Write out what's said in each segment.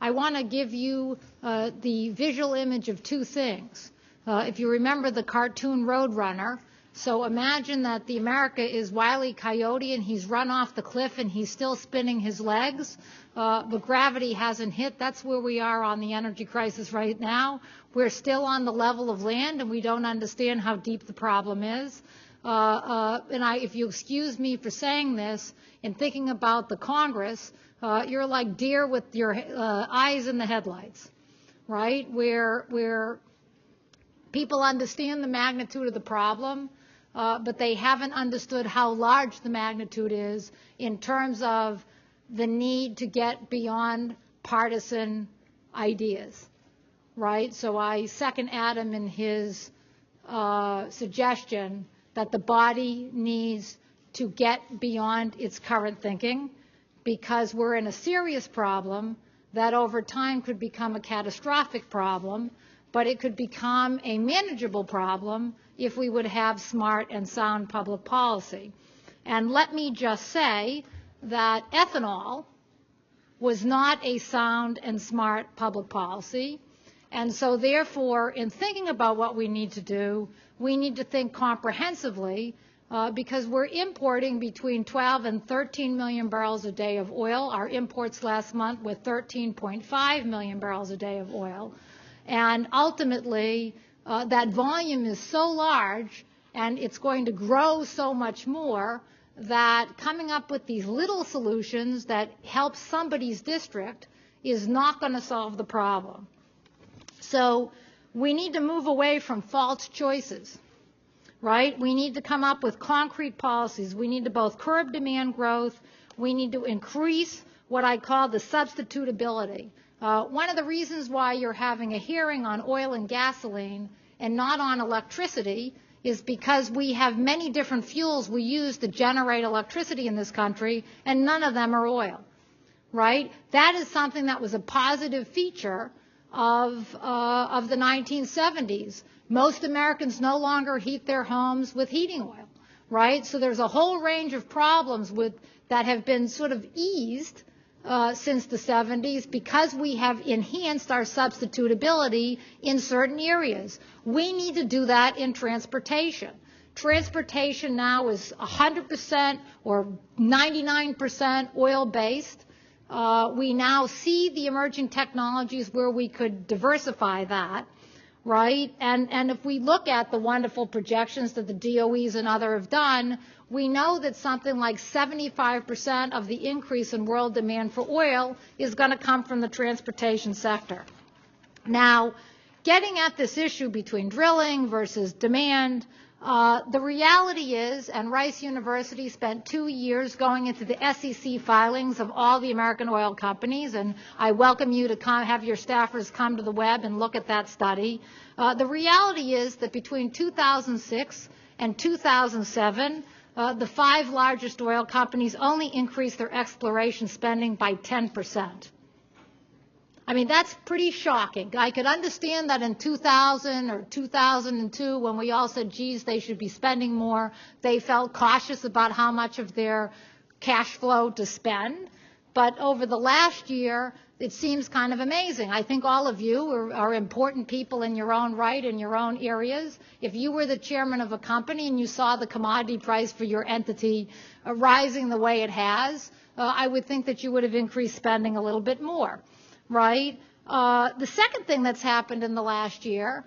I want to give you the visual image of two things. If you remember the cartoon Roadrunner, so imagine that the America is Wile E. Coyote and he's run off the cliff and he's still spinning his legs, but gravity hasn't hit. That's where we are on the energy crisis right now. We're still on the level of land and we don't understand how deep the problem is. If you excuse me for saying this, in thinking about the Congress, you're like deer with your eyes in the headlights, right? Where people understand the magnitude of the problem, but they haven't understood how large the magnitude is in terms of the need to get beyond partisan ideas, right? So I second Adam in his suggestion that the body needs to get beyond its current thinking because we're in a serious problem that over time could become a catastrophic problem, but it could become a manageable problem if we would have smart and sound public policy. And let me just say that ethanol was not a sound and smart public policy. And so therefore, in thinking about what we need to do, we need to think comprehensively because we're importing between 12 and 13 million barrels a day of oil. Our imports last month were 13.5 million barrels a day of oil. And ultimately, that volume is so large and it's going to grow so much more that coming up with these little solutions that help somebody's district is not going to solve the problem. So we need to move away from false choices, right? We need to come up with concrete policies. We need to both curb demand growth. We need to increase what I call the substitutability. One of the reasons why you're having a hearing on oil and gasoline and not on electricity is because we have many different fuels we use to generate electricity in this country, and none of them are oil, right? That is something that was a positive feature of the 1970s. Most Americans no longer heat their homes with heating oil, right? So there's a whole range of problems that have been sort of eased since the 70s because we have enhanced our substitutability in certain areas. We need to do that in transportation. Transportation now is 100% or 99% oil-based. We now see the emerging technologies where we could diversify that, right? And if we look at the wonderful projections that the DOEs and others have done, we know that something like 75% of the increase in world demand for oil is going to come from the transportation sector. Now, getting at this issue between drilling versus demand, the reality is, and Rice University spent 2 years going into the SEC filings of all the American oil companies, and I welcome you to have your staffers come to the web and look at that study. The reality is that between 2006 and 2007, the 5 largest oil companies only increased their exploration spending by 10%. I mean, that's pretty shocking. I could understand that in 2000 or 2002 when we all said, geez, they should be spending more. They felt cautious about how much of their cash flow to spend. But over the last year, it seems kind of amazing. I think all of you are important people in your own right, in your own areas. If you were the chairman of a company and you saw the commodity price for your entity rising the way it has, I would think that you would have increased spending a little bit more. Right? The second thing that's happened in the last year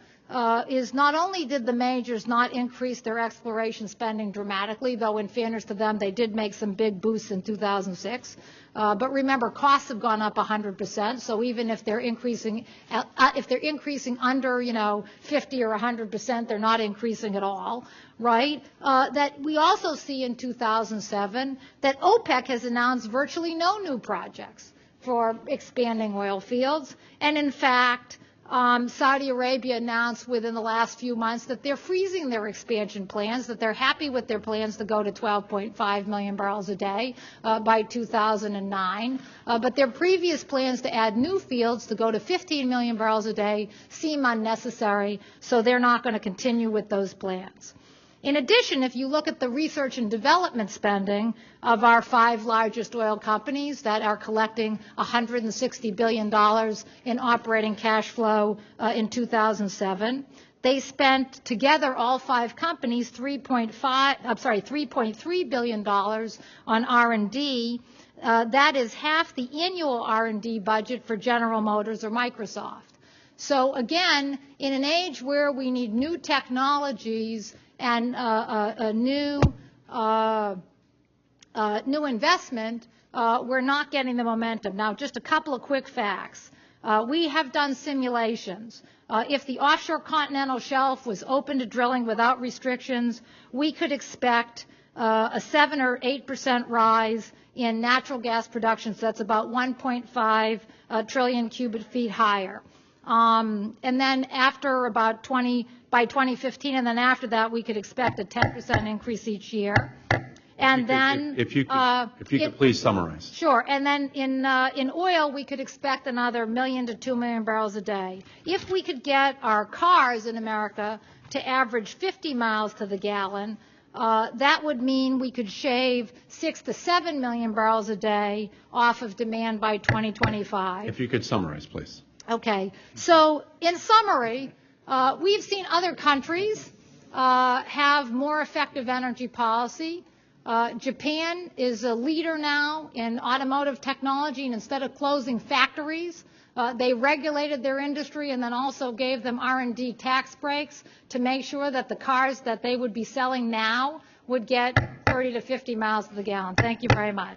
is not only did the majors not increase their exploration spending dramatically, though in fairness to them they did make some big boosts in 2006, but remember costs have gone up 100%. So even if they're increasing under 50 or 100%, they're not increasing at all. Right? That we also see in 2007 that OPEC has announced virtually no new projects for expanding oil fields. And in fact, Saudi Arabia announced within the last few months that they're freezing their expansion plans, that they're happy with their plans to go to 12.5 million barrels a day by 2009. But their previous plans to add new fields to go to 15 million barrels a day seem unnecessary, so they're not going to continue with those plans. In addition, if you look at the research and development spending of our 5 largest oil companies that are collecting $160 billion in operating cash flow in 2007, they spent together, all 5 companies, $3.3 billion on R&D. That is half the annual R&D budget for General Motors or Microsoft. So again, in an age where we need new technologies and new investment, we're not getting the momentum. Now, just a couple of quick facts. We have done simulations. If the offshore continental shelf was open to drilling without restrictions, we could expect a 7 or 8% rise in natural gas production. So that's about 1.5 trillion cubic feet higher. And then after about by 2015, and then after that, we could expect a 10% increase each year. And if you could please summarize. Sure. And then in oil, we could expect another 1 million to 2 million barrels a day. If we could get our cars in America to average 50 miles to the gallon, that would mean we could shave 6 to 7 million barrels a day off of demand by 2025. If you could summarize, please. Okay. So in summary, we've seen other countries have more effective energy policy. Japan is a leader now in automotive technology, and instead of closing factories, they regulated their industry and then also gave them R&D tax breaks to make sure that the cars that they would be selling now would get 30 to 50 miles to the gallon. Thank you very much.